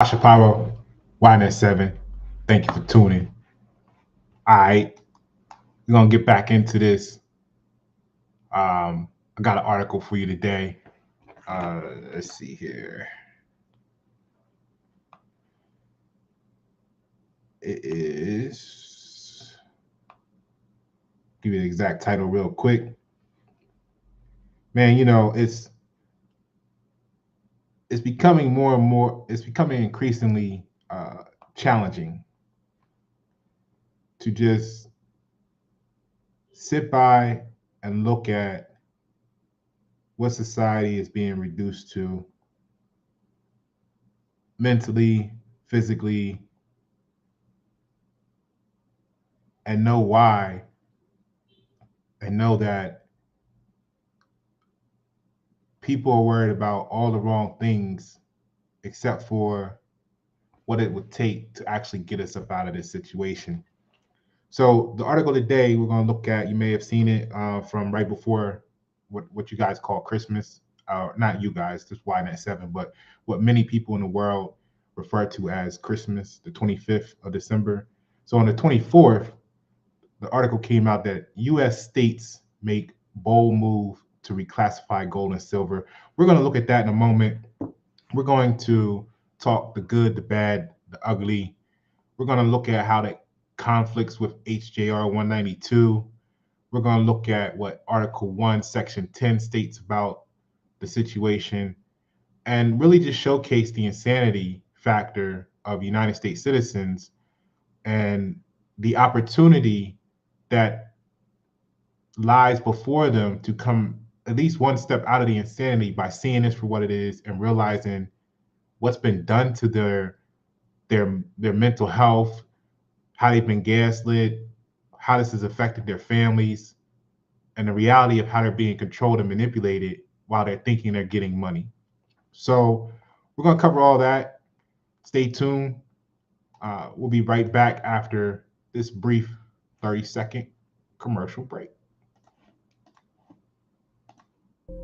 Pasha Paroh, YNet7. Thank you for tuning. All right, we're gonna get back into this. I got an article for you today. Let's see here. It is. Give you the exact title real quick. Man, it's becoming more and more. It's becoming increasingly challenging to just sit by and look at what society is being reduced to mentally, physically, and know why, and know that people are worried about all the wrong things except for what it would take to actually get us up out of this situation. So the article today we're going to look at, you may have seen it from right before what you guys call Christmas. Not you guys, just YNet7, but what many people in the world refer to as Christmas, the 25th of December. So on the 24th, the article came out that U.S. states make bold move to reclassify gold and silver. We're going to look at that in a moment. We're going to talk the good, the bad, the ugly. We're going to look at how that conflicts with HJR 192. We're going to look at what Article 1, Section 10 states about the situation, and really just showcase the insanity factor of United States citizens and the opportunity that lies before them to come at least one step out of the insanity by seeing this for what it is and realizing what's been done to their mental health, how they've been gaslit, how this has affected their families, and the reality of how they're being controlled and manipulated while they're thinking they're getting money. So we're going to cover all that. Stay tuned. We'll be right back after this brief 30-second commercial break.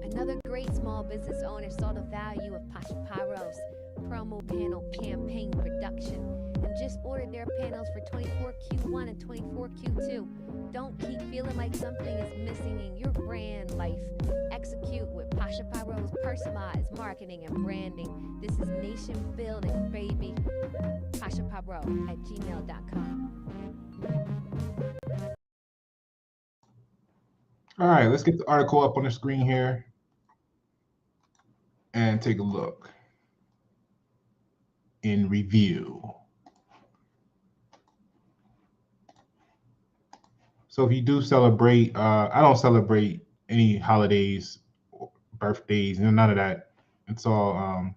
Another great small business owner saw the value of Pasha Paroh's promo panel campaign production and just ordered their panels for 24Q1 and 24Q2. Don't keep feeling like something is missing in your brand life. Execute with Pasha Paroh's personalized marketing and branding. This is nation building, baby. PashaParoh@gmail.com. All right, let's get the article up on the screen here and take a look. In review. So if you do celebrate, I don't celebrate any holidays, birthdays, and none of that. It's all,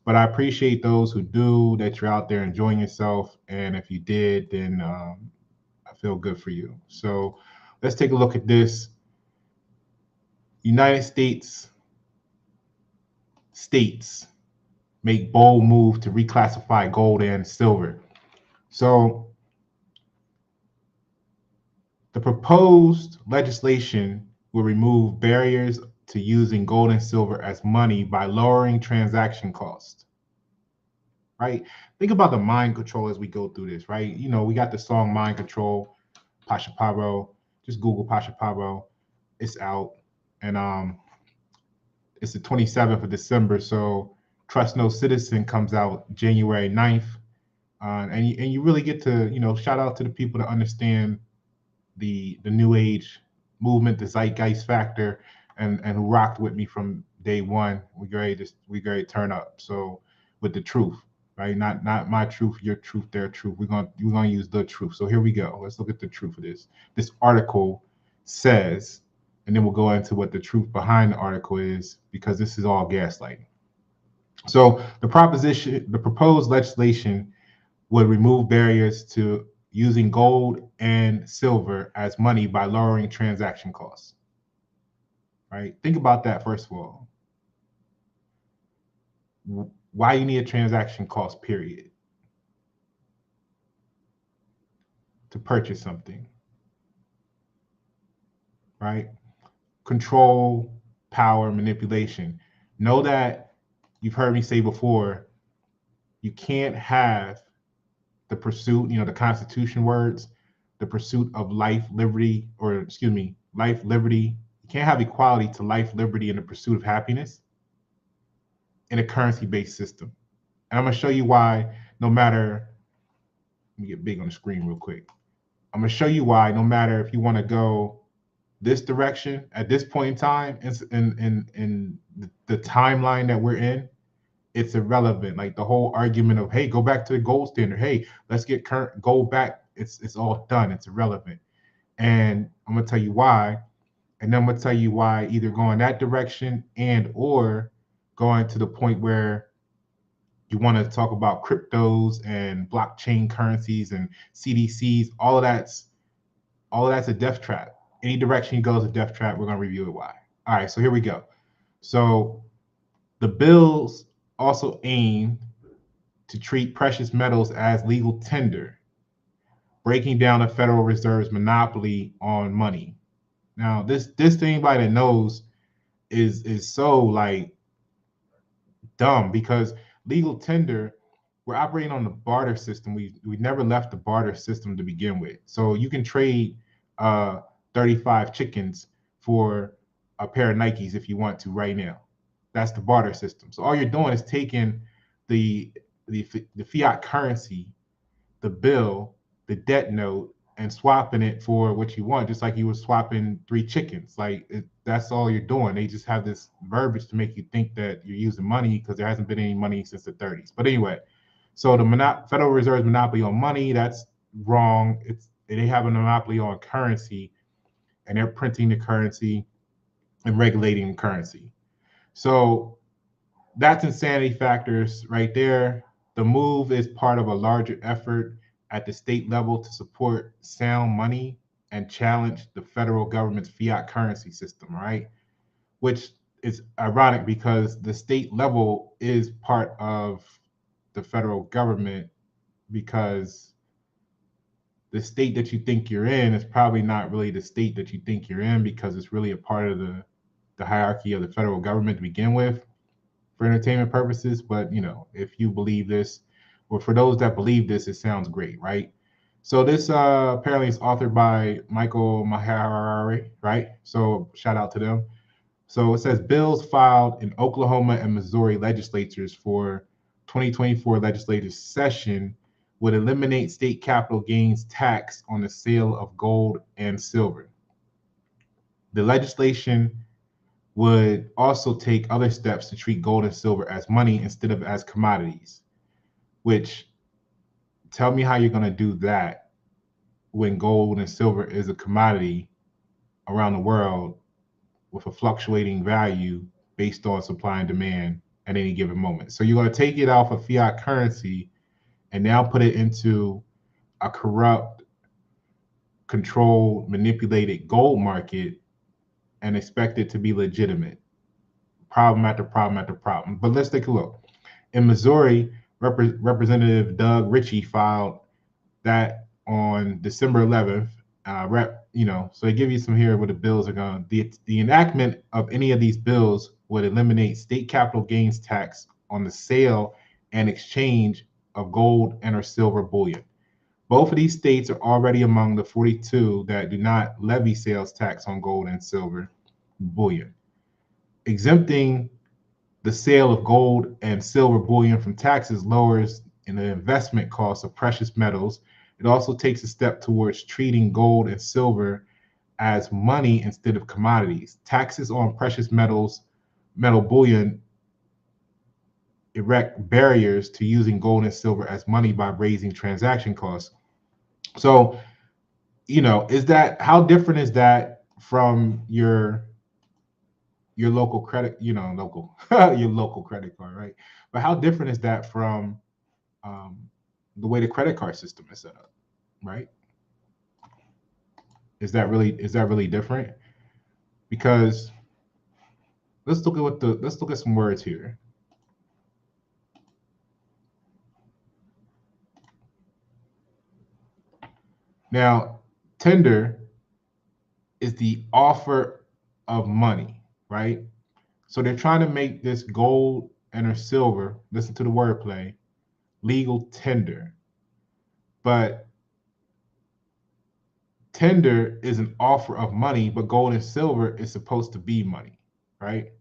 but I appreciate those who do, that you're out there enjoying yourself. And if you did, then I feel good for you. So let's take a look at this. United States make bold move to reclassify gold and silver. So the proposed legislation will remove barriers to using gold and silver as money by lowering transaction costs. Right? Think about the mind control as we go through this, right? You know, we got the song Mind Control, Pasha Paroh. Just Google Pasha Paroh. It's out. And it's the 27th of December. So Trust No Citizen comes out January 9th. And you really get to, shout out to the people that understand the new age movement, the zeitgeist factor, and who rocked with me from day one. We ready to turn up. So with the truth, right? Not my truth, your truth, their truth. We're gonna use the truth. So here we go. Let's look at the truth of this. This article says, and then we'll go into what the truth behind the article is, because this is all gaslighting. So the proposed legislation would remove barriers to using gold and silver as money by lowering transaction costs. Right? Think about that first of all. Why you need a transaction cost, period, to purchase something. Right? Control, power, manipulation. Know that you've heard me say before, You can't have the pursuit, the Constitution words, the pursuit of life, liberty, or excuse me, life, liberty. You can't have equality to life, liberty, and the pursuit of happiness in a currency-based system. And I'm gonna show you why. No matter, let me get big on the screen real quick. I'm gonna show you why. No matter if you want to go this direction at this point in time, in the timeline that we're in, it's irrelevant. Like the whole argument of, hey, go back to the gold standard. Hey, let's get current gold back. It's all done. It's irrelevant. And I'm gonna tell you why. And then I'm gonna tell you why either going that direction and or going to the point where you want to talk about cryptos and blockchain currencies and CDCs. All of that's a death trap. Any direction you go is a death trap. We're gonna review it why. All right, so here we go. So the bills also aim to treat precious metals as legal tender, breaking down the Federal Reserve's monopoly on money. Now, this to anybody that knows is so like dumb, because legal tender, we're operating on the barter system. We never left the barter system to begin with. So you can trade 35 chickens for a pair of Nikes if you want to right now. That's the barter system. So all you're doing is taking the fiat currency, the bill, the debt note, and swapping it for what you want, just like you were swapping 3 chickens. That's all you're doing. They just have this verbiage to make you think that you're using money, because there hasn't been any money since the 30s. But anyway, so the Federal Reserve's monopoly on money, that's wrong. They have a monopoly on currency, and they're printing the currency and regulating the currency. So that's insanity factors right there. The move is part of a larger effort at the state level to support sound money and challenge the federal government's fiat currency system, right? Which is ironic because the state level is part of the federal government, because the state that you think you're in is probably not really the state that you think you're in, because it's really a part of the hierarchy of the federal government to begin with for entertainment purposes. But if you believe this, or for those that believe this, it sounds great, right? So this apparently is authored by Michael Maharari, right? So shout out to them. So it says bills filed in Oklahoma and Missouri legislatures for 2024 legislative session would eliminate state capital gains tax on the sale of gold and silver. The legislation would also take other steps to treat gold and silver as money instead of as commodities, which, tell me how you're going to do that when gold and silver is a commodity around the world with a fluctuating value based on supply and demand at any given moment. So you're going to take it off of fiat currency and now put it into a corrupt, controlled, manipulated gold market and expect it to be legitimate. Problem after problem after problem. But let's take a look. In Missouri, Representative Doug Ritchie filed that on December 11th. So they give you some here where the bills are going. The enactment of any of these bills would eliminate state capital gains tax on the sale and exchange of gold and or silver bullion. Both of these states are already among the 42 that do not levy sales tax on gold and silver bullion. Exempting the sale of gold and silver bullion from taxes lowers in the investment costs of precious metals. It also takes a step towards treating gold and silver as money instead of commodities. Taxes on precious metal bullion erect barriers to using gold and silver as money by raising transaction costs. So, how different is that from your local credit, your local credit card, right? But how different is that from the way the credit card system is set up, right? Is that really different? Because let's look at some words here. Now, tender is the offer of money, right? So they're trying to make this gold and or silver, listen to the wordplay, legal tender. But tender is an offer of money, but gold and silver is supposed to be money, right?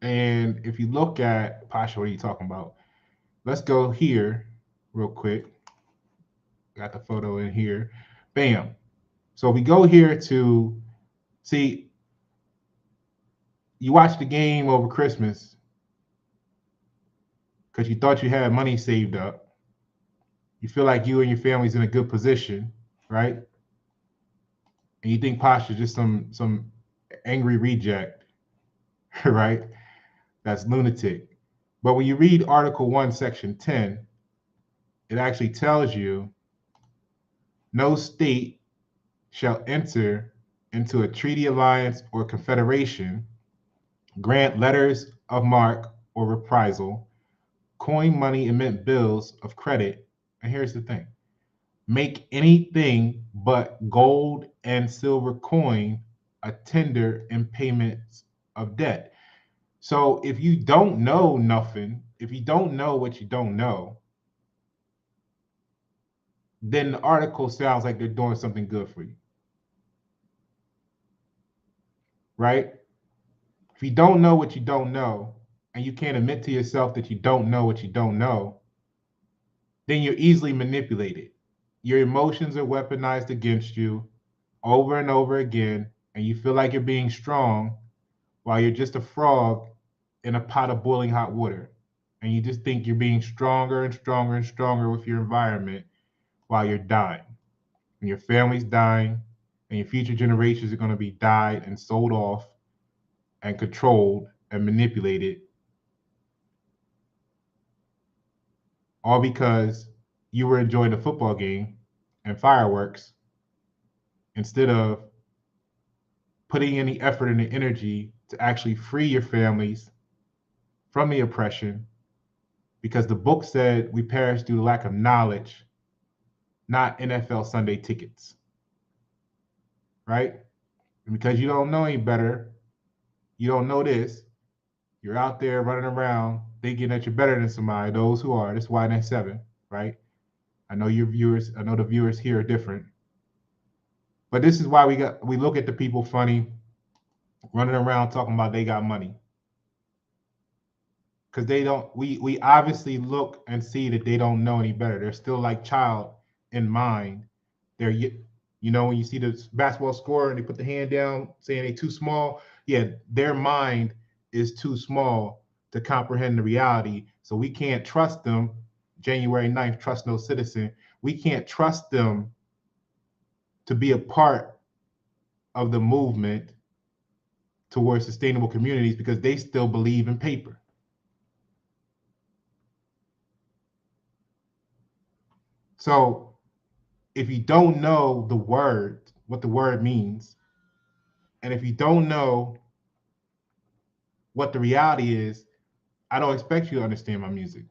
And if you look at Pasha, what are you talking about? Let's go here real quick. Got the photo in here. Bam. So we go here to see, you watch the game over Christmas because you thought you had money saved up. You feel like you and your family's in a good position, right? And you think Pasha's just some angry reject, right? That's lunatic. But when you read Article 1, Section 10, it actually tells you no state shall enter into a treaty, alliance, or confederation, grant letters of marque or reprisal, coin money, emit bills of credit. And here's the thing: make anything but gold and silver coin a tender in payments of debt. So if you don't know nothing, if you don't know what you don't know, then the article sounds like they're doing something good for you, right? If you don't know what you don't know, and you can't admit to yourself that you don't know what you don't know, then you're easily manipulated. Your emotions are weaponized against you over and over again, and you feel like you're being strong while you're just a frog in a pot of boiling hot water. And you just think you're being stronger and stronger and stronger with your environment while you're dying. And your family's dying, and your future generations are going to be died and sold off and controlled and manipulated, all because you were enjoying a football game and fireworks instead of putting any effort and energy to actually free your families from the oppression, because the book said we perish due to lack of knowledge, not NFL Sunday tickets, right? And because you don't know any better, you don't know this, you're out there running around thinking that you're better than somebody, those who are. That's why that's 7, right? I know your viewers, I know the viewers here are different. But this is why we look at the people funny running around talking about they got money. Because they don't, we obviously look and see that they don't know any better. They're still like child in mind. They're, you know, when you see the basketball scorer and they put the hand down saying they too small, yeah, their mind is too small to comprehend the reality. So we can't trust them. January 9th, trust no citizen. We can't trust them to be a part of the movement towards sustainable communities because they still believe in paper. So if you don't know the word, what the word means, and if you don't know what the reality is, I don't expect you to understand my music.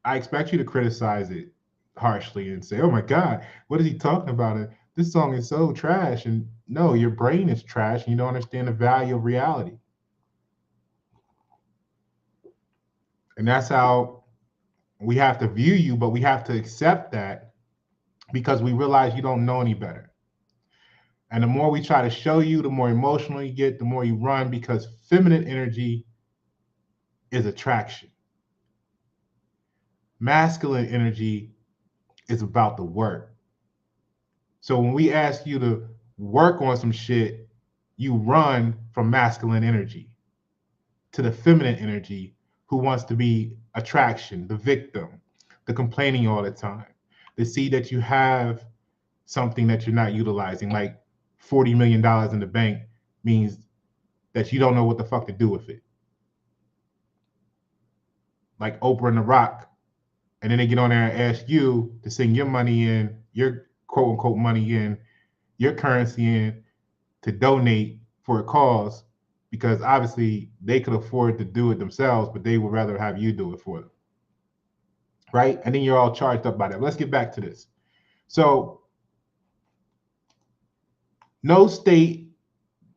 I expect you to criticize it harshly and say, oh my God, what is he talking about? This song is so trash. And no, your brain is trash and you don't understand the value of reality. And that's how we have to view you, but we have to accept that because we realize you don't know any better. And the more we try to show you, the more emotional you get, the more you run, because feminine energy is attraction. Masculine energy is about the work. So when we ask you to work on some shit, you run from masculine energy to the feminine energy who wants to be attraction, the victim, the complaining all the time, to see that you have something that you're not utilizing, like $40 million in the bank means that you don't know what the fuck to do with it. Like Oprah and The Rock. And then they get on there and ask you to send your money in, your quote unquote money in, your currency in, to donate for a cause, because obviously they could afford to do it themselves, but they would rather have you do it for them. Right? And then you're all charged up by that. But let's get back to this. So no state,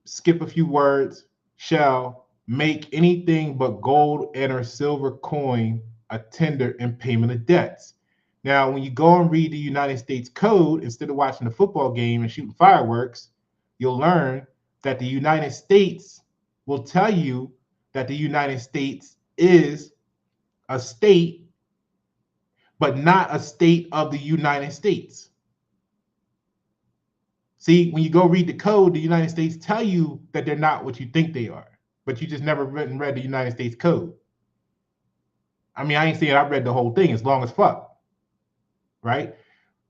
skip a few words, shall make anything but gold and or silver coin a tender in payment of debts. Now, when you go and read the United States Code, instead of watching the football game and shooting fireworks, you'll learn that the United States will tell you that the United States is a state, but not a state of the United States. See, when you go read the code, the United States tell you that they're not what you think they are, but you just never read the United States Code. I mean, I ain't saying I read the whole thing. It's long as fuck, right?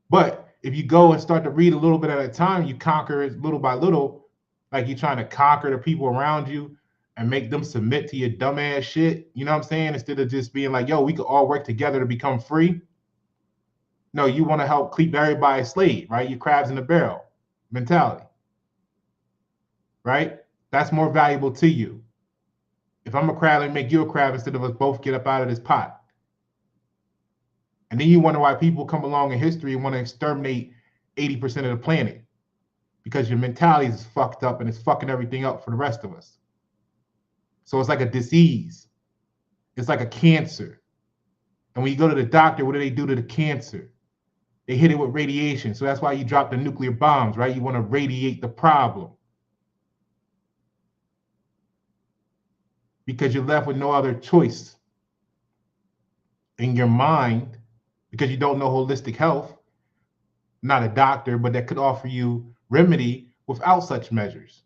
But if you go and start to read a little bit at a time, you conquer it little by little, like you're trying to conquer the people around you and make them submit to your dumbass shit. You know what I'm saying? Instead of just being like, yo, we could all work together to become free. No, you want to help keep everybody a slave, right? Your crabs in the barrel mentality, right? That's more valuable to you. If I'm a crab, let me make you a crab instead of us both get up out of this pot. And then you wonder why people come along in history and want to exterminate 80% of the planet, because your mentality is fucked up and it's fucking everything up for the rest of us. So it's like a disease. It's like a cancer. And when you go to the doctor, what do they do to the cancer? They hit it with radiation. So that's why you drop the nuclear bombs, right? You want to radiate the problem, because you're left with no other choice in your mind, because you don't know holistic health, not a doctor, but that could offer you remedy without such measures.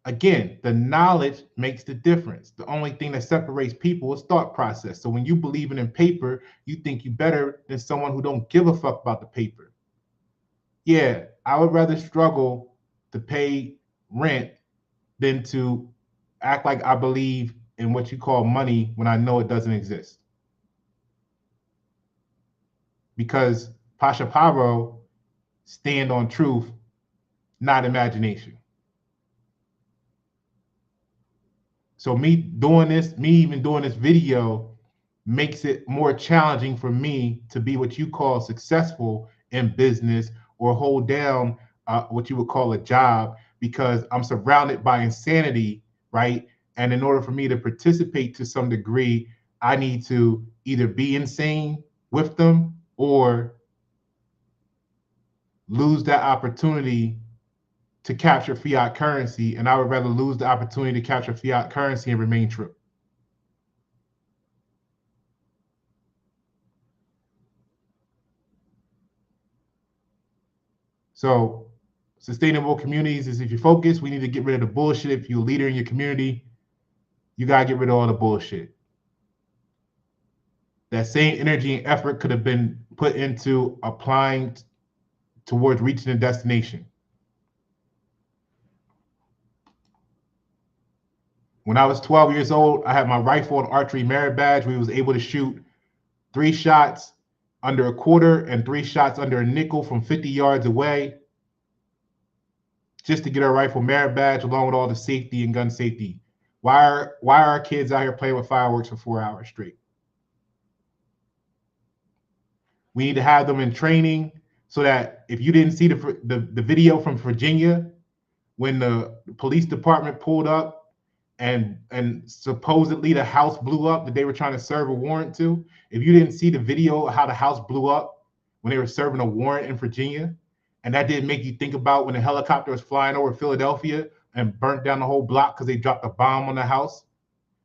Again, the knowledge makes the difference. The only thing that separates people is thought process. So when you believe in paper, you think you're better than someone who don't give a fuck about the paper. Yeah, I would rather struggle to pay rent than to act like I believe in what you call money when I know it doesn't exist. Because Pasha Paroh stand on truth, not imagination. So me even doing this video makes it more challenging for me to be what you call successful in business or hold down what you would call a job, because I'm surrounded by insanity, right? And in order for me to participate to some degree, I need to either be insane with them or lose that opportunity to capture fiat currency. And I would rather lose the opportunity to capture fiat currency and remain true. So sustainable communities is if you focus, we need to get rid of the bullshit. If you're a leader in your community, you got to get rid of all the bullshit. That same energy and effort could have been put into applying towards reaching a destination. When I was 12 years old, I had my rifle and archery merit badge. We was able to shoot 3 shots under a quarter and 3 shots under a nickel from 50 yards away, just to get our rifle merit badge along with all the safety and gun safety. Why are our kids out here playing with fireworks for 4 hours straight? We need to have them in training so that if you didn't see the video from Virginia when the police department pulled up and supposedly the house blew up that they were trying to serve a warrant to, if you didn't see the video of how the house blew up when they were serving a warrant in Virginia, and that didn't make you think about when the helicopter was flying over Philadelphia and burnt down the whole block because they dropped a bomb on the house,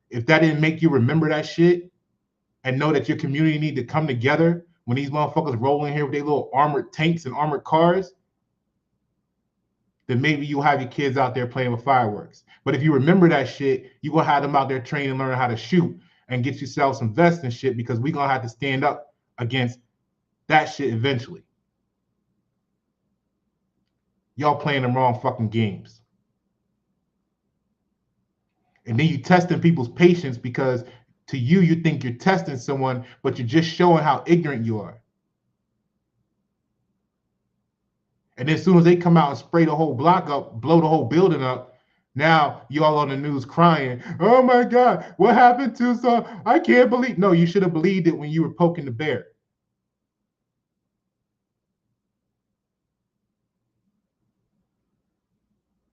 if that didn't make you remember that shit and know that your community need to come together when these motherfuckers roll in here with their little armored tanks and armored cars, then maybe you'll have your kids out there playing with fireworks. But if you remember that shit, you will have them out there training and learning how to shoot and get yourself some vests and shit, because we're going to have to stand up against that shit eventually. Y'all playing the wrong fucking games. And then you testing people's patience, because to you, you think you're testing someone, but you're just showing how ignorant you are. And then as soon as they come out and spray the whole block up, blow the whole building up, now you all on the news crying, oh my God, what happened to some? I can't believe. No, you should have believed it when you were poking the bear.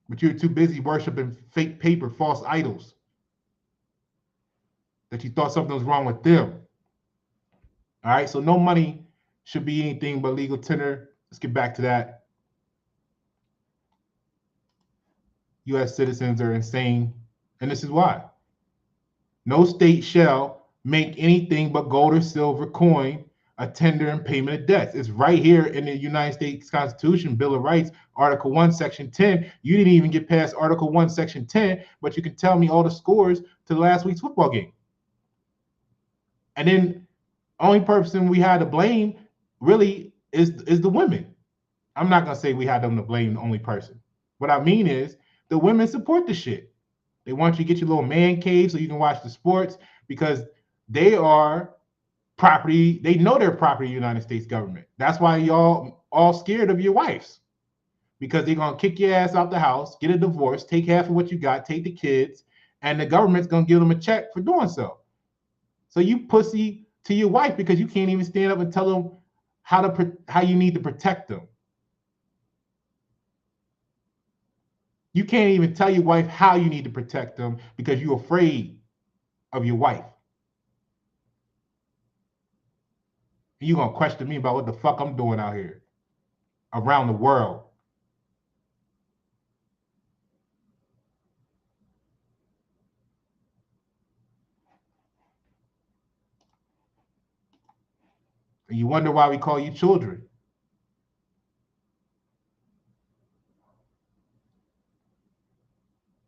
But you're too busy worshiping fake paper, false idols, that you thought something was wrong with them. All right, so no money should be anything but legal tender. Let's get back to that. U.S. citizens are insane, and this is why. No state shall make anything but gold or silver coin a tender in payment of debts. It's right here in the United States Constitution, Bill of Rights, Article 1, Section 10. You didn't even get past Article 1, Section 10, but you can tell me all the scores to last week's football game. And then only person we had to blame really is the women. I'm not gonna say we had them to blame the only person. What I mean is the women support the shit. They want you to get your little man cave so you can watch the sports because they are property. They know they're property of the United States government. That's why y'all all scared of your wives, because they're gonna kick your ass out the house, get a divorce, take half of what you got, take the kids, and the government's gonna give them a check for doing so. So you pussy to your wife because you can't even stand up and tell them how you need to protect them. You can't even tell your wife how you need to protect them because you're afraid of your wife. And you're gonna question me about what the fuck I'm doing out here around the world. And you wonder why we call you children.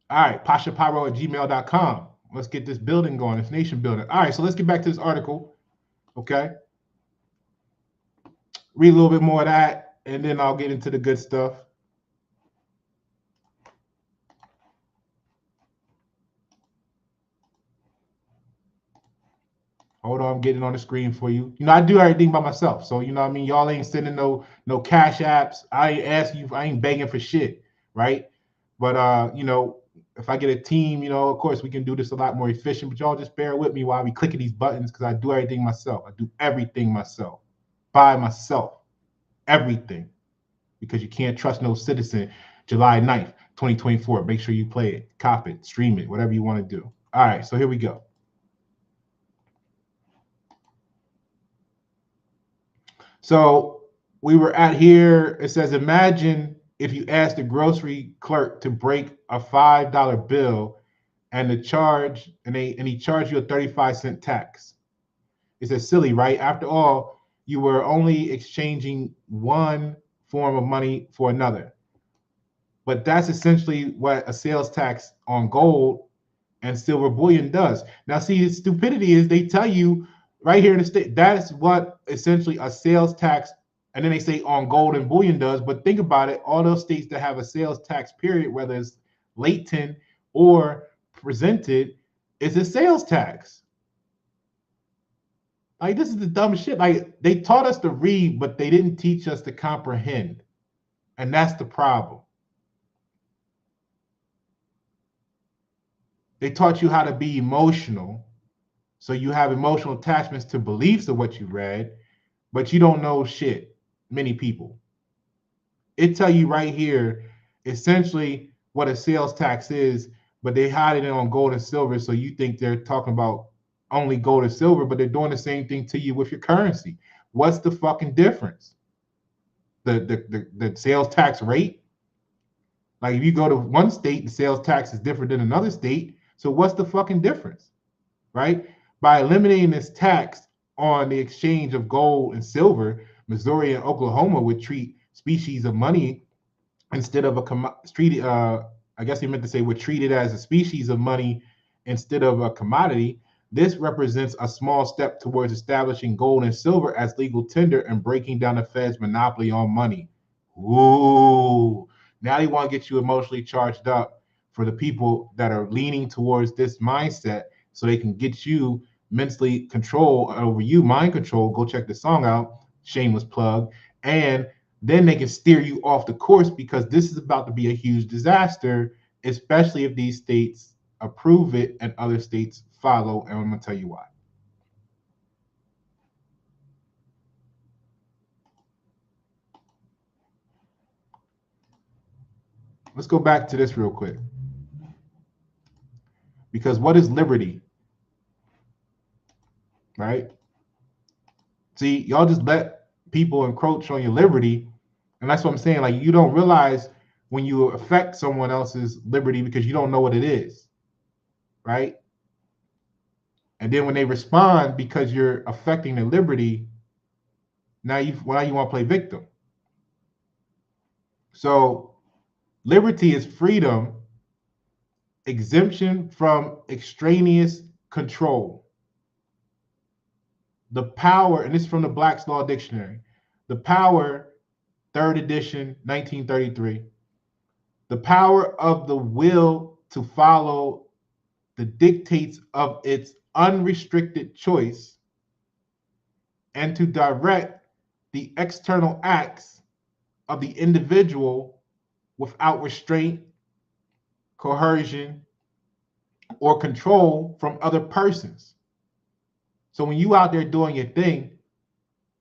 All right, PashaPyro@gmail.com. Let's get this building going, this nation building. All right, so let's get back to this article. Okay. Read a little bit more of that, and then I'll get into the good stuff. Hold on, I'm getting on the screen for you. You know, I do everything by myself. So, you know what I mean? Y'all ain't sending no cash apps. I ain't asking you, I ain't begging for shit, right? But you know, if I get a team, you know, of course we can do this a lot more efficient, but y'all just bear with me while we clicking these buttons because I do everything myself. I do everything myself, by myself, everything. Because you can't trust no citizen. July 9th, 2024. Make sure you play it, cop it, stream it, whatever you want to do. All right, so here we go. So we were at here. It says, imagine if you asked the grocery clerk to break a $5 bill and he charged you a 35-cent tax. It says silly, right? After all, you were only exchanging one form of money for another. But that's essentially what a sales tax on gold and silver bullion does. Now, see, the stupidity is they tell you right here in the state that's what essentially a sales tax, and then they say on gold and bullion does. But think about it, all those states that have a sales tax period, whether it's latent or presented, is a sales tax. Like, this is the dumbest shit. Like, they taught us to read, but they didn't teach us to comprehend. And that's the problem. They taught you how to be emotional. So you have emotional attachments to beliefs of what you read, but you don't know shit, many people. It tell you right here, essentially what a sales tax is, but they hide it on gold and silver. So you think they're talking about only gold and silver, but they're doing the same thing to you with your currency. What's the fucking difference? The sales tax rate? Like if you go to one state, the sales tax is different than another state. So what's the fucking difference? Right? By eliminating this tax on the exchange of gold and silver, Missouri and Oklahoma would treat species of money instead of I guess he meant to say would treat it as a species of money instead of a commodity. This represents a small step towards establishing gold and silver as legal tender and breaking down the Fed's monopoly on money. Ooh, now they want to get you emotionally charged up for the people that are leaning towards this mindset so they can get you mentally control over you, mind control. Go check the song out, shameless plug. And then they can steer you off the course because this is about to be a huge disaster, especially if these states approve it and other states follow. And I'm going to tell you why. let's go back to this real quick. Because what is liberty? Right? See, y'all just let people encroach on your liberty. And that's what I'm saying. Like, you don't realize when you affect someone else's liberty because you don't know what it is. Right? And then when they respond because you're affecting their liberty, now you want to play victim. So liberty is freedom, exemption from extraneous control. The power, and this is from the Black's Law Dictionary, the power, 3rd edition, 1933, the power of the will to follow the dictates of its unrestricted choice and to direct the external acts of the individual without restraint, coercion, or control from other persons. So when you out there doing your thing,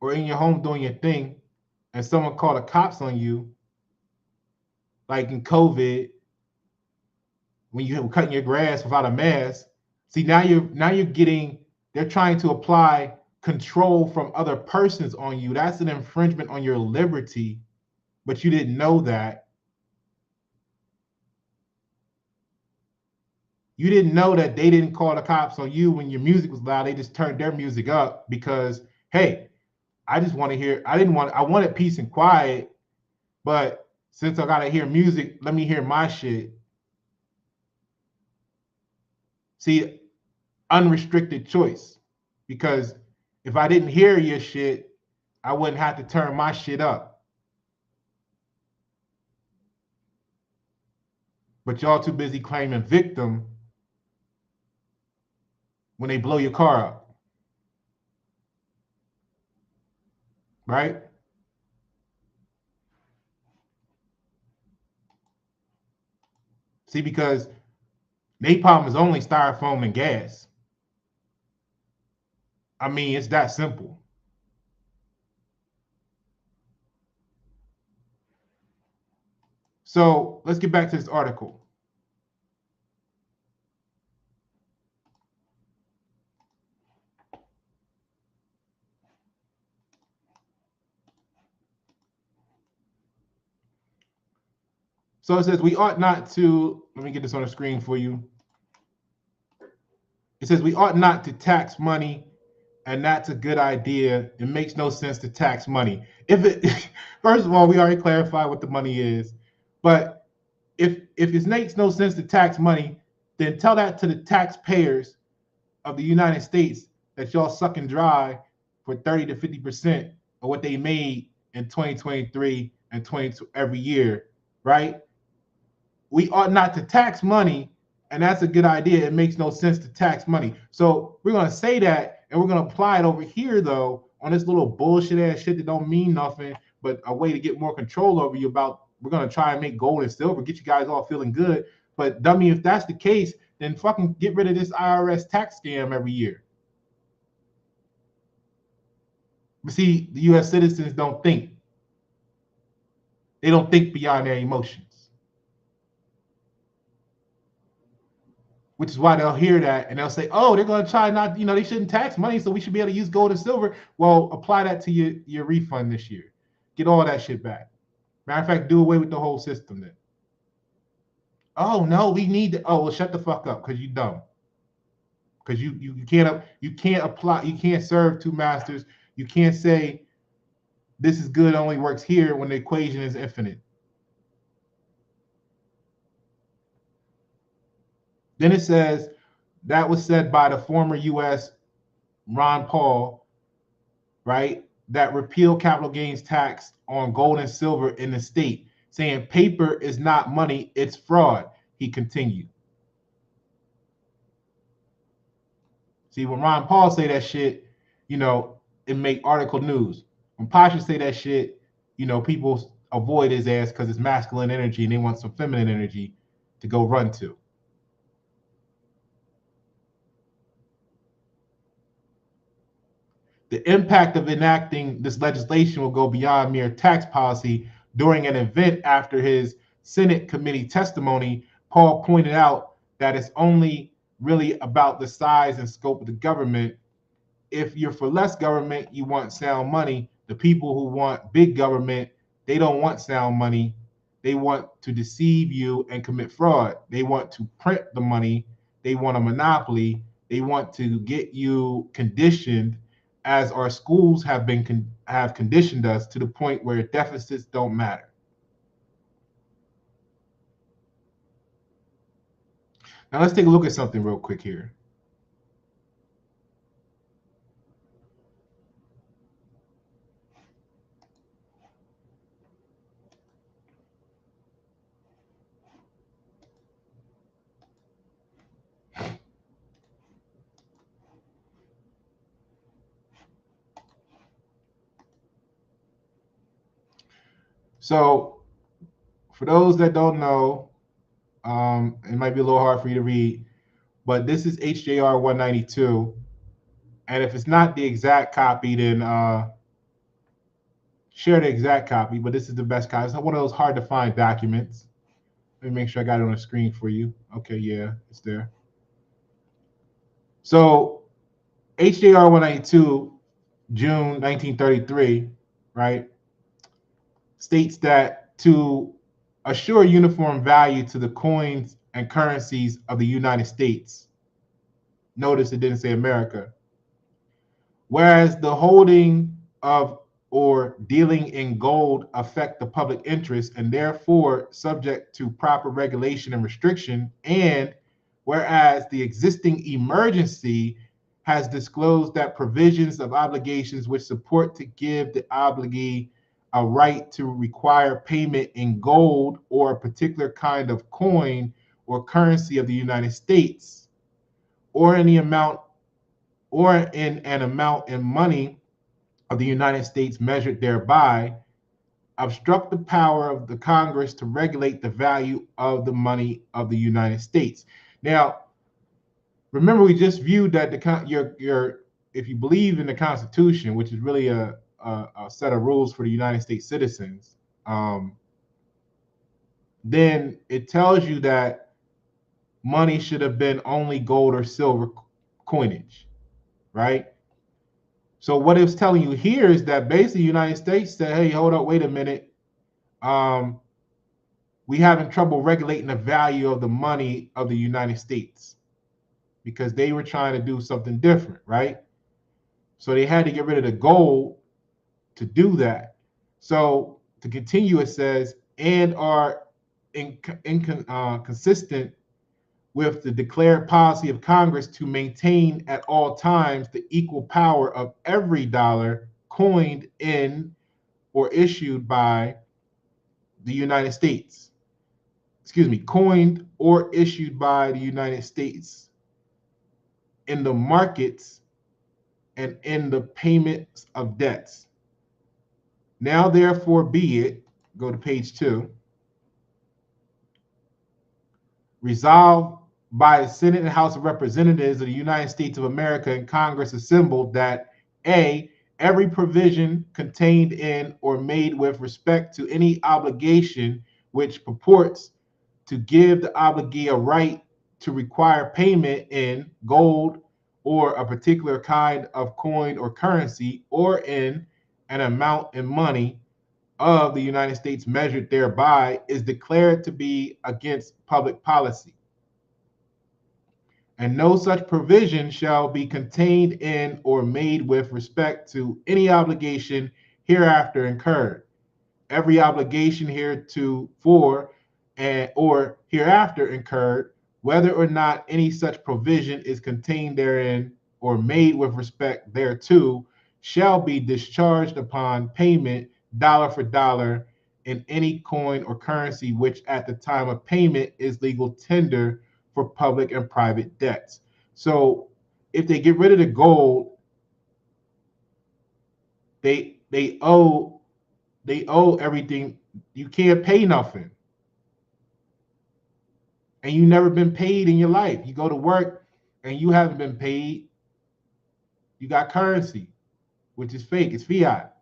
or in your home doing your thing, and someone called the cops on you, like in COVID, when you were cutting your grass without a mask, see, now you're getting, they're trying to apply control from other persons on you. That's an infringement on your liberty, but you didn't know that. You didn't know that they didn't call the cops on you when your music was loud. They just turned their music up because, hey, I just want to hear, I wanted peace and quiet, but since I got to hear music, let me hear my shit. See, unrestricted choice. Because if I didn't hear your shit, I wouldn't have to turn my shit up. But y'all too busy claiming victim when they blow your car up. Right? See, because napalm is only styrofoam and gas. I mean, it's that simple. So let's get back to this article. So it says we ought not to, let me get this on the screen for you. It says we ought not to tax money, and that's a good idea. It makes no sense to tax money. If it, first of all, we already clarified what the money is, but if it makes no sense to tax money, then tell that to the taxpayers of the United States that y'all sucking dry for 30 to 50% of what they made in 2023 and 22 every year, right? We ought not to tax money, and that's a good idea. It makes no sense to tax money. So we're going to say that, and we're going to apply it over here, though, on this little bullshit ass shit that don't mean nothing, but a way to get more control over you about, we're going to try and make gold and silver, get you guys all feeling good. But dummy, if that's the case, then fucking get rid of this IRS tax scam every year. But see, the U.S. citizens don't think. They don't think beyond their emotions. Which is why they'll hear that and they'll say, oh, they're going to try not, they shouldn't tax money, so we should be able to use gold and silver. Well, apply that to your refund this year. Get all that shit back. Matter of fact, do away with the whole system then. Oh, no, we need to. Oh, well, shut the fuck up because you're dumb. Because you can't apply, you can't serve two masters. You can't say this is good, only works here when the equation is infinite. Then it says, that was said by the former U.S. Ron Paul, right, that repeal capital gains tax on gold and silver in the state, saying paper is not money, it's fraud, he continued. See, when Ron Paul say that shit, it make article news. When Pasha say that shit, people avoid his ass because it's masculine energy and they want some feminine energy to go run to. The impact of enacting this legislation will go beyond mere tax policy during an event after his Senate committee testimony, Paul pointed out that it's only really about the size and scope of the government. If you're for less government, you want sound money. The people who want big government, they don't want sound money. They want to deceive you and commit fraud. They want to print the money. They want a monopoly. They want to get you conditioned, as our schools have conditioned us to the point where deficits don't matter. Now let's take a look at something real quick here. So for those that don't know, it might be a little hard for you to read, but this is HJR 192. And if it's not the exact copy, then share the exact copy, but this is the best copy. It's one of those hard to find documents. Let me make sure I got it on the screen for you. Okay, yeah, it's there. So HJR 192, June 1933, right, states that to assure uniform value to the coins and currencies of the United States. Notice it didn't say America. Whereas the holding of or dealing in gold affect the public interest and therefore subject to proper regulation and restriction, and whereas the existing emergency has disclosed that provisions of obligations which support to give the obligee a right to require payment in gold or a particular kind of coin or currency of the United States, or in the amount or in an amount in money of the United States measured thereby, obstruct the power of the Congress to regulate the value of the money of the United States. Now, remember, we just viewed that if you believe in the Constitution, which is really a set of rules for the United States citizens, then it tells you that money should have been only gold or silver coinage, right? So what it's telling you here is that basically the United States said, hey, hold up, wait a minute. We having trouble regulating the value of the money of the United States because they were trying to do something different, right? So they had to get rid of the gold to do that. So to continue, it says, and are inconsistent with the declared policy of Congress to maintain at all times the equal power of every dollar coined in or issued by the United States. Coined or issued by the United States in the markets and in the payments of debts. Now, therefore, be it, go to page 2, resolved by the Senate and House of Representatives of the United States of America and Congress assembled that A, every provision contained in or made with respect to any obligation which purports to give the obligee a right to require payment in gold or a particular kind of coin or currency or in an amount in money of the United States measured thereby is declared to be against public policy. And no such provision shall be contained in or made with respect to any obligation hereafter incurred. Every obligation heretofore or hereafter incurred, whether or not any such provision is contained therein or made with respect thereto, shall be discharged upon payment dollar for dollar in any coin or currency which at the time of payment is legal tender for public and private debts. So if they get rid of the gold, they owe everything. You can't pay nothing. And you never been paid in your life. You go to work and you haven't been paid. You got currency, which is fake. It's fiat.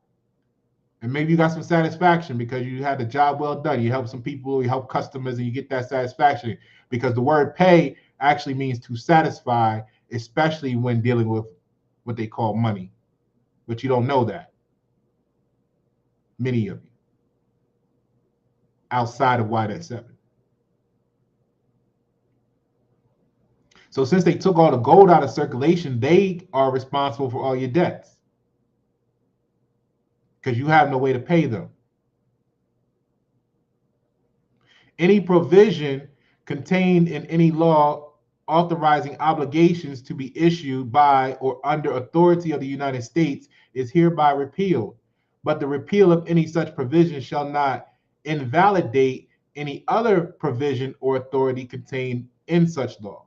And maybe you got some satisfaction because you had the job well done. You help some people, you help customers, and you get that satisfaction. Because the word pay actually means to satisfy, especially when dealing with what they call money. But you don't know that. Many of you. Outside of why that's 7. So since they took all the gold out of circulation, they are responsible for all your debts. Because you have no way to pay them. Any provision contained in any law authorizing obligations to be issued by or under authority of the United States is hereby repealed. But the repeal of any such provision shall not invalidate any other provision or authority contained in such law.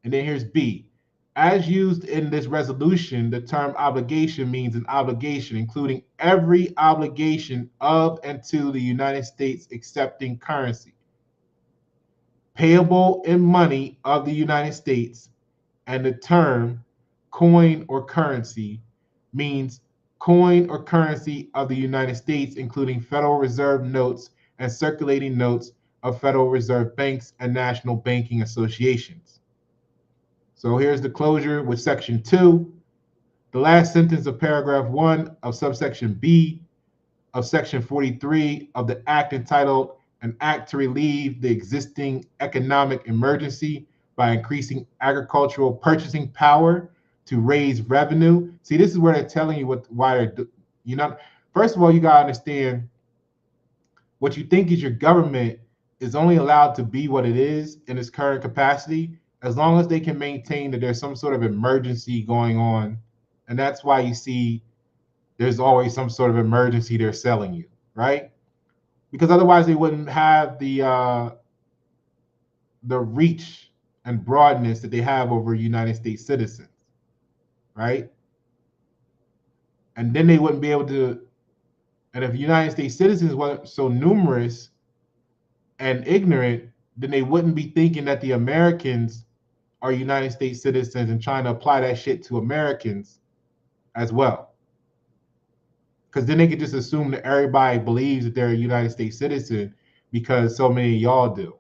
And then here's B. As used in this resolution, the term obligation means an obligation, including every obligation of and to the United States accepting currency, payable in money of the United States, and the term coin or currency means coin or currency of the United States, including Federal Reserve notes and circulating notes of Federal Reserve banks and national banking associations. So here's the closure with section 2. The last sentence of paragraph 1 of subsection B of section 43 of the act entitled An Act to Relieve the Existing Economic Emergency by Increasing Agricultural Purchasing Power to Raise Revenue. See, this is where they're telling you why they're, first of all, you got to understand what you think is your government is only allowed to be what it is in its current capacity as long as they can maintain that there's some sort of emergency going on. And that's why you see there's always some sort of emergency they're selling you, right? Because otherwise they wouldn't have the reach and broadness that they have over United States citizens, right? And then they wouldn't be able to, and if United States citizens weren't so numerous and ignorant, then they wouldn't be thinking that the Americans are United States citizens and trying to apply that shit to Americans as well. Because then they could just assume that everybody believes that they're a United States citizen because so many of y'all do.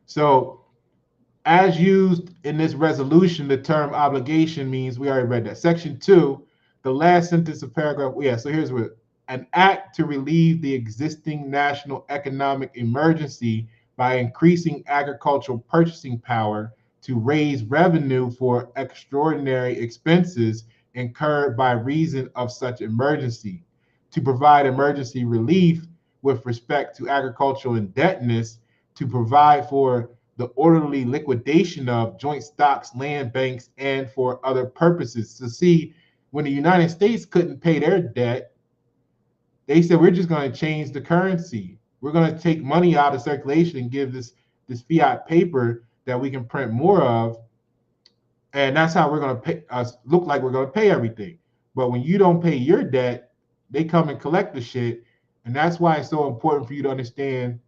So as used in this resolution, the term obligation means, we already read that. Section 2, the last sentence of paragraph, so here's what. An act to relieve the existing national economic emergency by increasing agricultural purchasing power to raise revenue for extraordinary expenses incurred by reason of such emergency, to provide emergency relief with respect to agricultural indebtedness, to provide for the orderly liquidation of joint stocks, land banks, and for other purposes. So see, when the United States couldn't pay their debt, they said, we're just going to change the currency. We're going to take money out of circulation and give this fiat paper that we can print more of. And that's how we're going to pay us, look like we're going to pay everything. But when you don't pay your debt, they come and collect the shit. And that's why it's so important for you to understand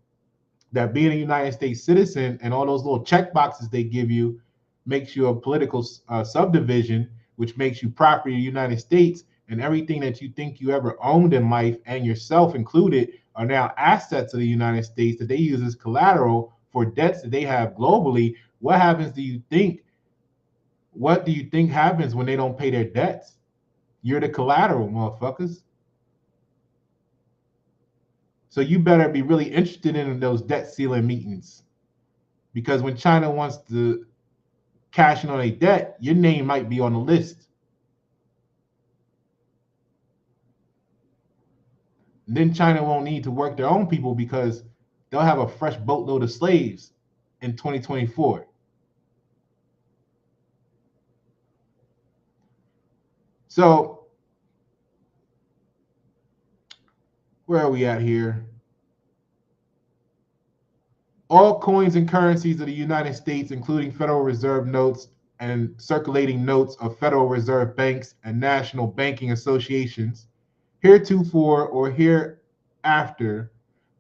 that being a United States citizen and all those little check boxes they give you makes you a political subdivision, which makes you property of the United States. And everything that you think you ever owned in life, and yourself included, are now assets of the United States that they use as collateral for debts that they have globally. What happens, do you think? What do you think happens when they don't pay their debts? You're the collateral, motherfuckers. So you better be really interested in those debt ceiling meetings. Because when China wants to cash in on a debt, your name might be on the list. Then China won't need to work their own people because they'll have a fresh boatload of slaves in 2024. So where are we at here? All coins and currencies of the United States, including Federal Reserve notes and circulating notes of Federal Reserve banks and national banking associations, heretofore or hereafter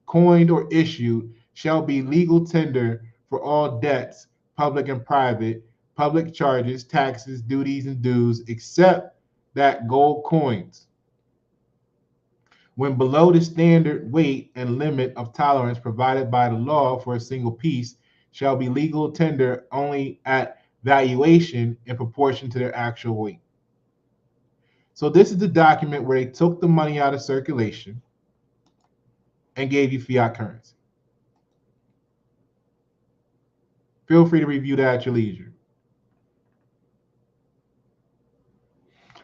coined or issued, shall be legal tender for all debts, public and private, public charges, taxes, duties, and dues, except that gold coins, when below the standard weight and limit of tolerance provided by the law for a single piece, shall be legal tender only at valuation in proportion to their actual weight. So this is the document where they took the money out of circulation and gave you fiat currency. Feel free to review that at your leisure.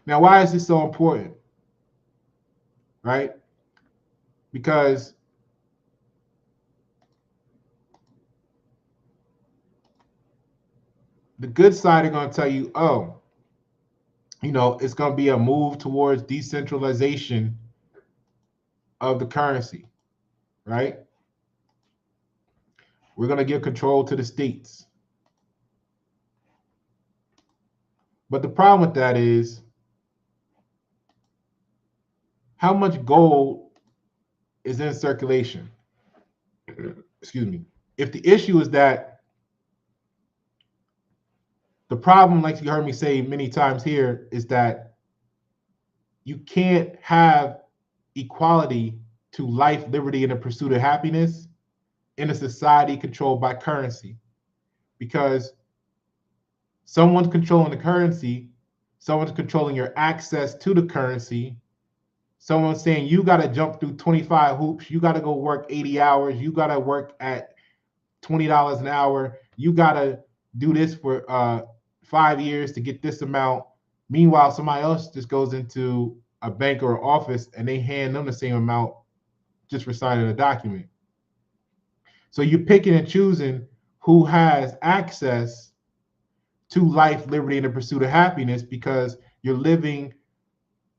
Now, why is this so important? Right? Because the good side are going to tell you, oh, it's going to be a move towards decentralization of the currency, right? We're going to give control to the states. But the problem with that is, how much gold is in circulation? Excuse me. If the issue is that the problem, like you heard me say many times here, is that you can't have equality to life, liberty, and the pursuit of happiness in a society controlled by currency, because someone's controlling the currency, someone's controlling your access to the currency, someone's saying you got to jump through 25 hoops, you got to go work 80 hours, you got to work at $20 an hour, you got to do this for 5 years to get this amount. Meanwhile, somebody else just goes into a bank or office and they hand them the same amount just for signing a document. So you're picking and choosing who has access to life, liberty, and the pursuit of happiness, because you're living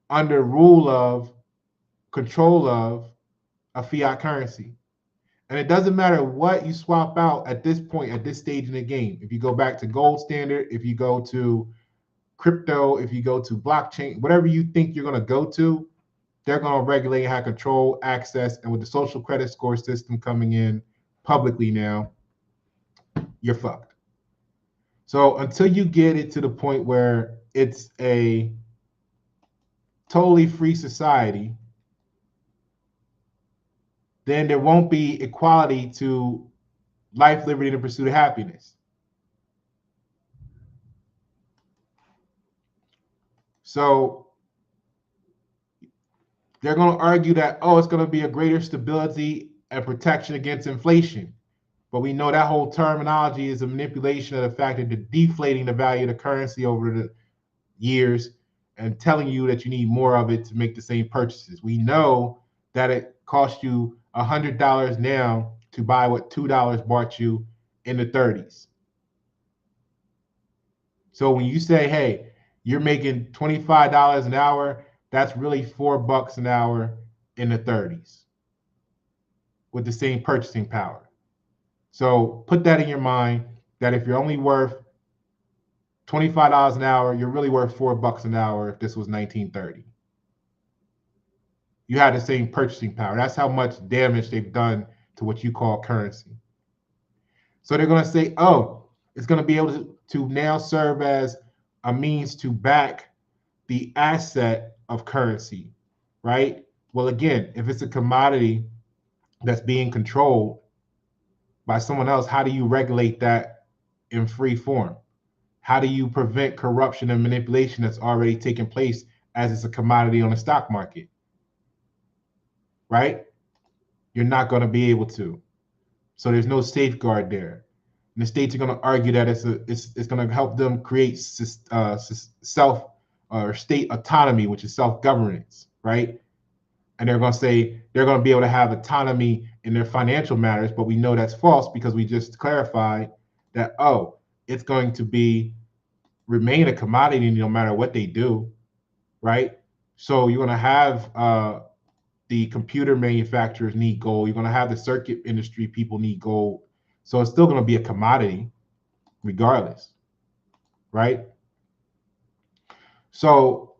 under rule of, control of a fiat currency. And it doesn't matter what you swap out at this point, at this stage in the game. If you go back to gold standard, if you go to crypto, if you go to blockchain, whatever you think you're going to go to, they're going to regulate, have control, access, and with the social credit score system coming in publicly now, you're fucked. So until you get it to the point where it's a totally free society, then there won't be equality to life, liberty, and the pursuit of happiness. So they're going to argue that, oh, it's going to be a greater stability and protection against inflation. But we know that whole terminology is a manipulation of the fact that they're deflating the value of the currency over the years and telling you that you need more of it to make the same purchases. We know that it costs you $100 now to buy what $2 bought you in the 30s. So when you say, hey, you're making $25 an hour, that's really $4 an hour in the 30s with the same purchasing power. So put that in your mind, that if you're only worth $25 an hour, you're really worth $4 an hour if this was 1930. You had the same purchasing power. That's how much damage they've done to what you call currency. So they're going to say, oh, it's going to be able to now serve as a means to back the asset of currency, right? Well, again, if it's a commodity that's being controlled by someone else, how do you regulate that in free form? How do you prevent corruption and manipulation that's already taken place as it's a commodity on the stock market? Right? You're not going to be able to. So there's no safeguard there. And the states are going to argue that it's going to help them create self or state autonomy, which is self-governance, right? And they're going to say they're going to be able to have autonomy in their financial matters, but we know that's false because we just clarified that, oh, it's going to remain a commodity no matter what they do, right? So you're going to have the computer manufacturers need gold. You're going to have the circuit industry people need gold. So it's still going to be a commodity regardless, right? So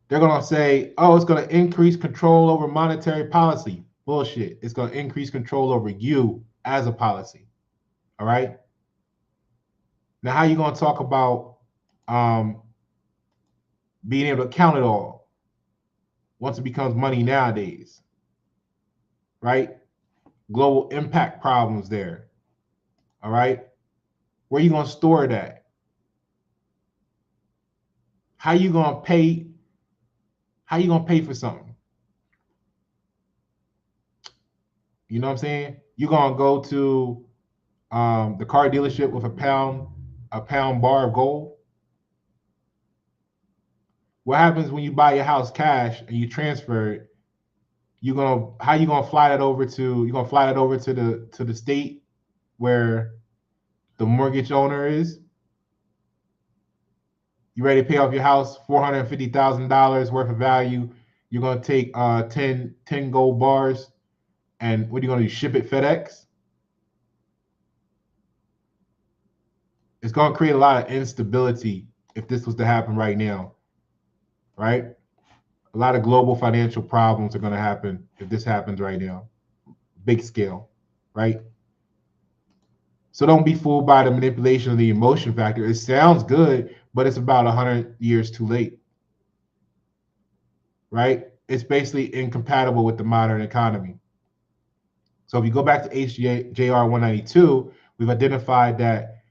they're going to say, oh, it's going to increase control over monetary policy. Bullshit. It's going to increase control over you as a policy, all right? Now, how you going to talk about being able to count it all once it becomes money nowadays, right? Global impact problems there, all right? Where you going to store that? How you going to pay? How you going to pay for something? You know what I'm saying? You're going to go to the car dealership with a pound bar of gold. What happens when you buy your house cash and you transfer it? How you gonna fly that over to? You're gonna fly that over to the state where the mortgage owner is. You ready to pay off your house, $450,000 worth of value. You're gonna take 10 gold bars, and what are you gonna do? Ship it FedEx? It's gonna create a lot of instability if this was to happen right now, right? A lot of global financial problems are gonna happen if this happens right now, big scale, right? So don't be fooled by the manipulation of the emotion factor. It sounds good, but it's about 100 years too late, right? It's basically incompatible with the modern economy. So if you go back to HJR 192, we've identified that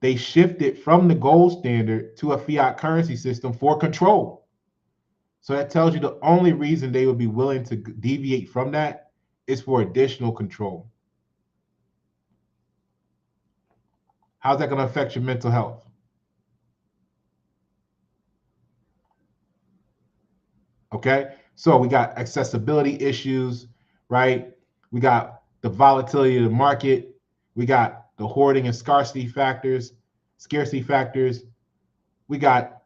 they shifted from the gold standard to a fiat currency system for control. So that tells you the only reason they would be willing to deviate from that is for additional control. How's that going to affect your mental health? Okay, so we got accessibility issues, right? We got the volatility of the market. We got the hoarding and scarcity factors. We got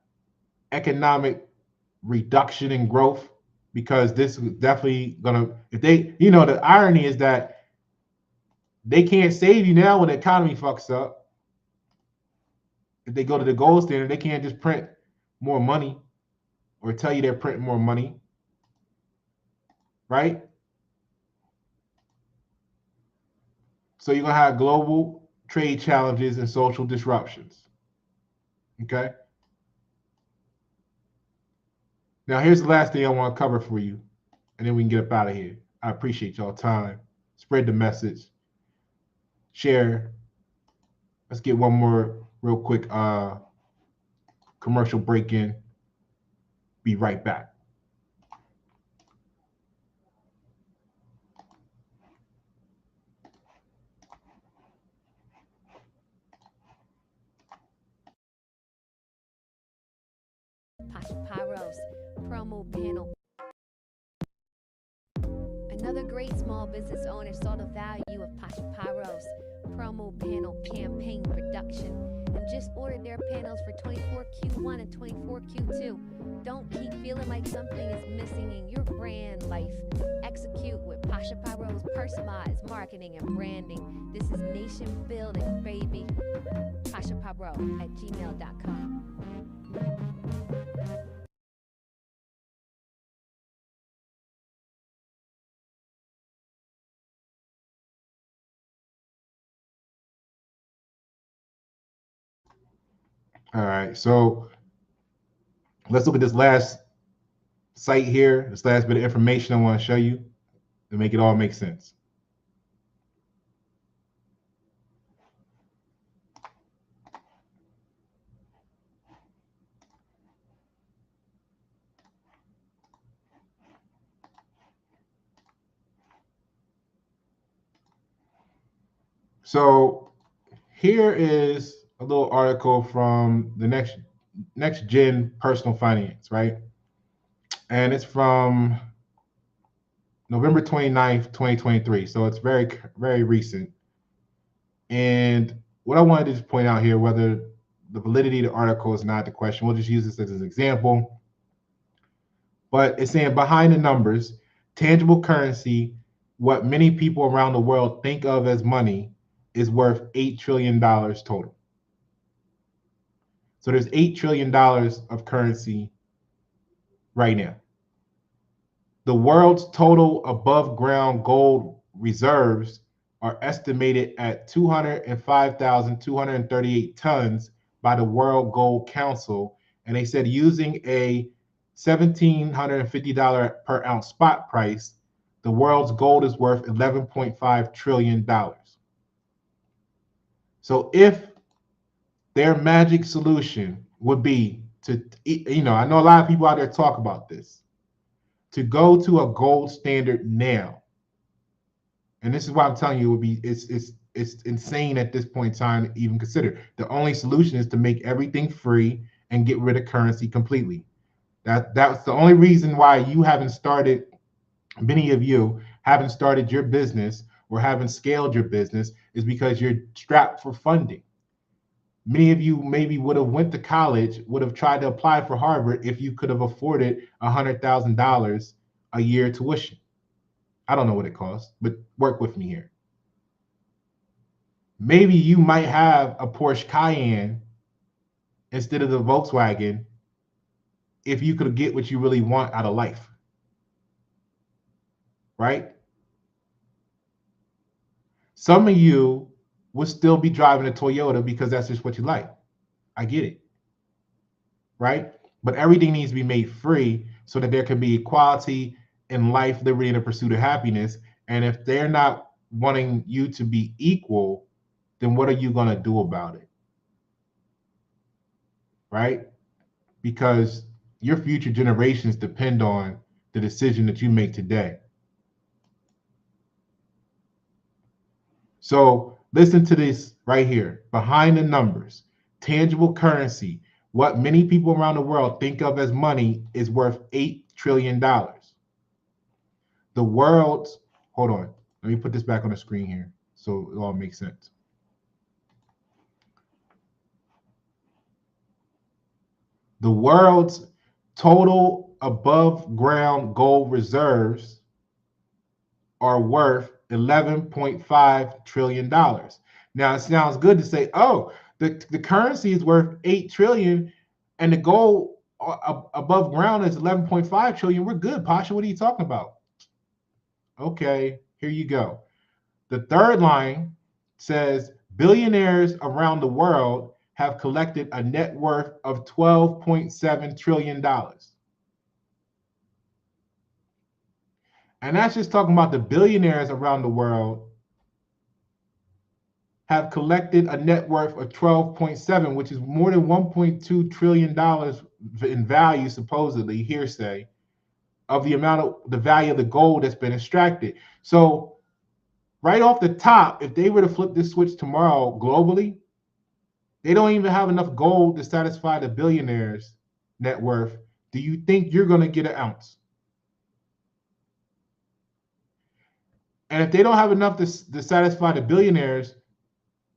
economic reduction in growth, because this is definitely gonna, if they, the irony is that they can't save you now when the economy fucks up. If they go to the gold standard, they can't just print more money or tell you they're printing more money, right? So you're gonna have global trade challenges and social disruptions. Okay. Now here's the last thing I want to cover for you, and then we can get up out of here. I appreciate y'all time. Spread the message. Share. Let's get one more real quick commercial break in. Be right back. Paroh's promo panel. Another great small business owner saw the value of Paroh's promo panel campaign production and just ordered their panels for 24Q1 and 24Q2. Don't keep feeling like something is missing in your brand life. Execute with Pasha Paroh's personalized marketing and branding. This is nation building, baby. PashaParoh@gmail.com. All right, so let's look at this last site here, this last bit of information I want to show you to make it all make sense. So here is a little article from the next gen personal finance, right? And it's from November 29th, 2023. So it's very, very recent. And what I wanted to just point out here, whether the validity of the article is not the question, we'll just use this as an example. But it's saying behind the numbers, tangible currency, what many people around the world think of as money, is worth $8 trillion total. So there's $8 trillion of currency right now. The world's total above ground gold reserves are estimated at 205,238 tons by the World Gold Council. And they said using a $1,750 per ounce spot price, the world's gold is worth $11.5 trillion. So if their magic solution would be to, I know a lot of people out there talk about this, to go to a gold standard now. And this is why I'm telling you, it would be it's insane at this point in time to even consider. The only solution is to make everything free and get rid of currency completely. That's the only reason why you haven't started, many of you haven't started your business or haven't scaled your business, is because you're strapped for funding. Many of you maybe would have went to college, would have tried to apply for Harvard if you could have afforded $100,000 a year tuition. I don't know what it costs, but work with me here. Maybe you might have a Porsche Cayenne instead of the Volkswagen if you could get what you really want out of life, right? Some of you will still be driving a Toyota because that's just what you like. I get it, right? But everything needs to be made free so that there can be equality in life, liberty, and the pursuit of happiness. And if they're not wanting you to be equal, then what are you going to do about it? Right? Because your future generations depend on the decision that you make today. So listen to this right here. Behind the numbers, tangible currency, what many people around the world think of as money, is worth $8 trillion. The world's, hold on, let me put this back on the screen here so it all makes sense. The world's total above ground gold reserves are worth $11.5 trillion. Now it sounds good to say, oh, the currency is worth 8 trillion and the gold above ground is 11.5 trillion. We're good, Pasha. What are you talking about? Okay, here you go. The third line says billionaires around the world have collected a net worth of $12.7 trillion. And that's just talking about the billionaires around the world have collected a net worth of 12.7, which is more than $1.2 trillion in value, supposedly, hearsay, of the amount of the value of the gold that's been extracted. So right off the top, if they were to flip this switch tomorrow globally, they don't even have enough gold to satisfy the billionaires' net worth. Do you think you're going to get an ounce? And if they don't have enough to satisfy the billionaires,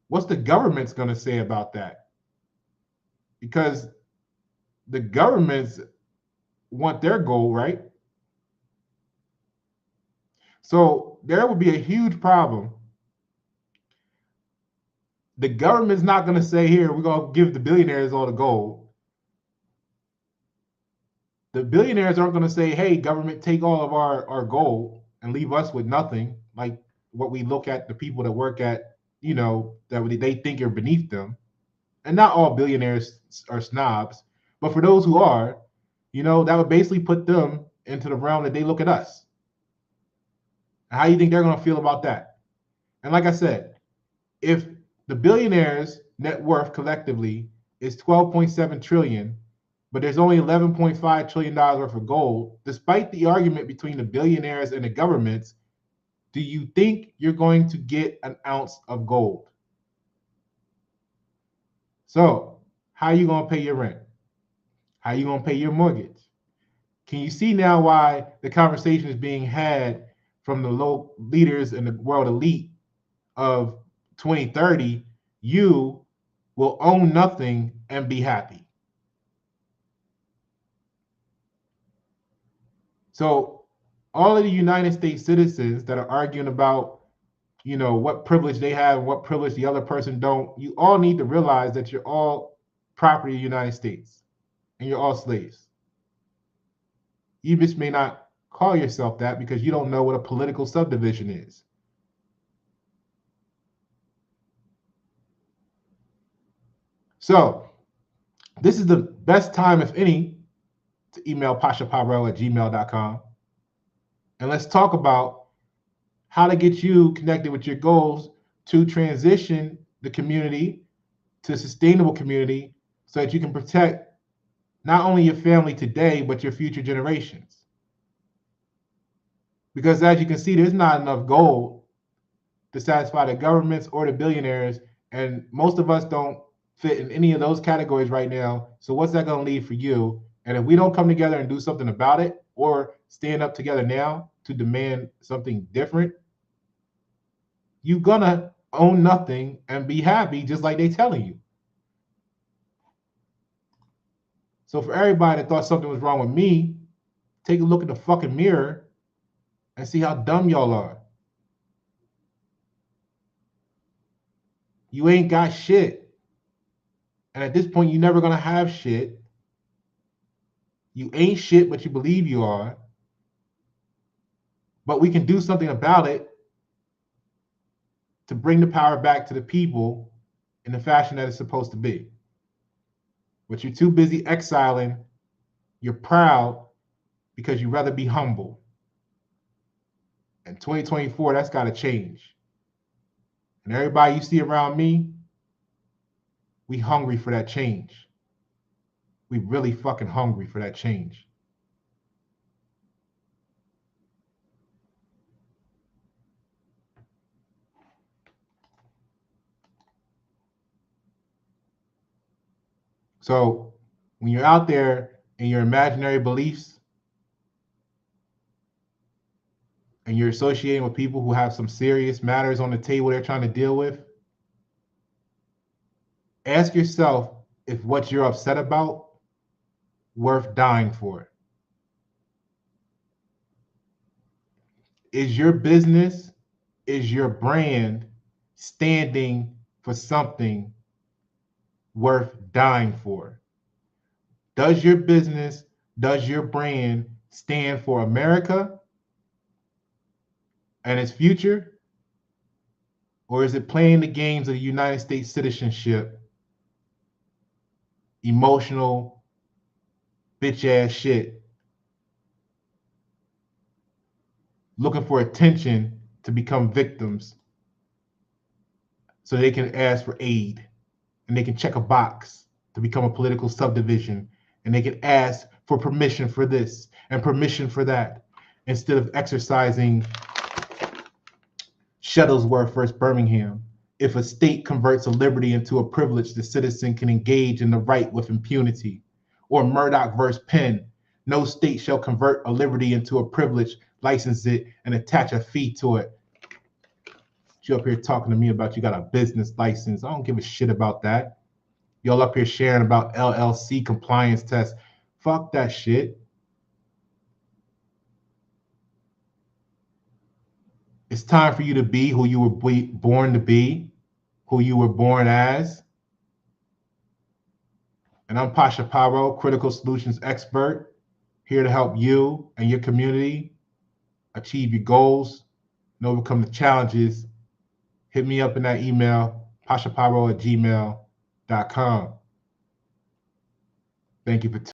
what's the government's going to say about that? Because the governments want their gold, right? So there would be a huge problem. The government's not going to say, here, we're going to give the billionaires all the gold. The billionaires aren't going to say, hey, government, take all of our gold and leave us with nothing, like what we look at the people that work at, that they think are beneath them. And not all billionaires are snobs, but for those who are, that would basically put them into the realm that they look at us. How do you think they're going to feel about that? And like I said, if the billionaires' net worth collectively is 12.7 trillion, but there's only $11.5 trillion worth of gold, despite the argument between the billionaires and the governments, do you think you're going to get an ounce of gold? So how are you going to pay your rent? How are you going to pay your mortgage? Can you see now why the conversation is being had from the low leaders in the world elite of 2030? You will own nothing and be happy. So all of the United States citizens that are arguing about, what privilege they have and what privilege the other person don't, you all need to realize that you're all property of the United States and you're all slaves. You just may not call yourself that because you don't know what a political subdivision is. So this is the best time, if any, to email pashaparo@gmail.com. And let's talk about how to get you connected with your goals to transition the community to a sustainable community so that you can protect not only your family today, but your future generations. Because as you can see, there's not enough gold to satisfy the governments or the billionaires. And most of us don't fit in any of those categories right now. So what's that going to leave for you? And if we don't come together and do something about it or stand up together now to demand something different, you're going to own nothing and be happy just like they telling you. So for everybody that thought something was wrong with me, take a look in the fucking mirror and see how dumb y'all are. You ain't got shit. And at this point, you're never going to have shit. You ain't shit, but you believe you are. But we can do something about it to bring the power back to the people in the fashion that it's supposed to be. But you're too busy exiling. You're proud because you'd rather be humble. In 2024, that's got to change. And everybody you see around me, we hungry for that change. We really fucking hungry for that change. So when you're out there in your imaginary beliefs and you're associating with people who have some serious matters on the table they're trying to deal with, ask yourself if what you're upset about worth dying for. Is your business, is your brand standing for something worth dying for? Does your business, does your brand stand for America and its future? Or is it playing the games of the United States citizenship, emotional, bitch ass shit, looking for attention to become victims so they can ask for aid and they can check a box to become a political subdivision and they can ask for permission for this and permission for that instead of exercising Shuttlesworth versus Birmingham. If a state converts a liberty into a privilege, the citizen can engage in the right with impunity. Or Murdoch versus Penn. No state shall convert a liberty into a privilege, license it, and attach a fee to it. You up here talking to me about you got a business license. I don't give a shit about that. Y'all up here sharing about LLC compliance tests. Fuck that shit. It's time for you to be who you were born to be, who you were born as. And I'm Pasha Paroh, critical solutions expert, here to help you and your community achieve your goals and overcome the challenges. Hit me up in that email, pashaparo@gmail.com. Thank you for